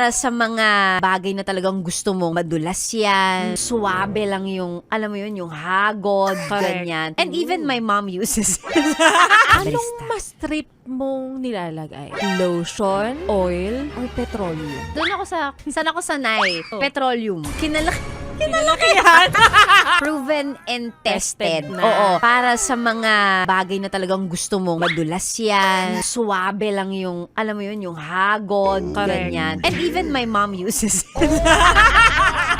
para sa mga bagay na talagang gusto mong madulas yan, suwabe lang yung, alam mo yun, yung hagod, ganyan. And even my mom uses it. Anong mas trip mong nilalagay? Lotion, oil, or petroleum? Doon ako saan ako sanay? Oh. Petroleum. Kinalakihan! Proven and tested. Tested na. Oo. Para sa mga bagay na talagang gusto mong madulas yan, suwabe lang yung, alam mo yun, yung hagod, ganyan. And even my mom uses it.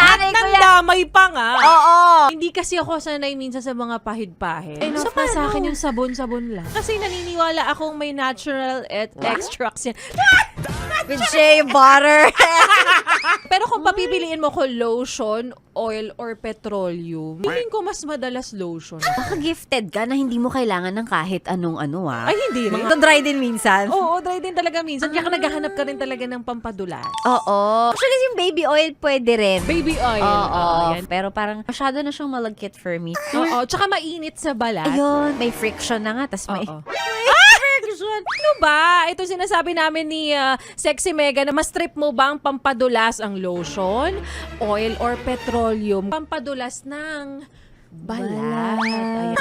Tanay ko yan. Nandamay pa nga. Oo. Hindi kasi ako sanay minsan sa mga pahid-pahid. Eh, Enough so na sa paano? akin yung sabon-sabon lang. Kasi naniniwala akong may natural extracts yan. With shea butter. Pero kung papipiliin mo ko lotion, oil, or petroleum, feeling ko mas madalas lotion. Baka gifted ka na hindi mo kailangan ng kahit anong ano Ay, hindi rin. Magdodry din minsan. Oo, dry din talaga minsan. Kaya ka naghahanap ka rin talaga ng pampadulas. Oo. Actually, yung baby oil pwede rin. Baby oil. Oo. Yan. Pero parang masyado na siyang malagkit for me. Oo, tsaka mainit sa balat. Ayun, may friction na nga. Tas may... Oo. Ano ba? Ito sinasabi namin ni Sexy Mega na mas trip mo ba ang pampadulas ang lotion, oil, or petroleum? Pampadulas ng balat. Ayan.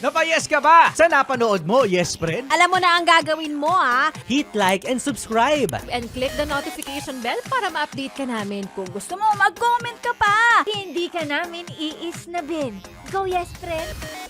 Napayes ka ba sa napanood mo, yes friend? Alam mo na ang gagawin mo, ha? Hit like and subscribe. And click the notification bell para ma-update ka namin kung gusto Gusto mo, mag-comment ka pa! Hindi ka namin iisnabin. Go, yes, friend!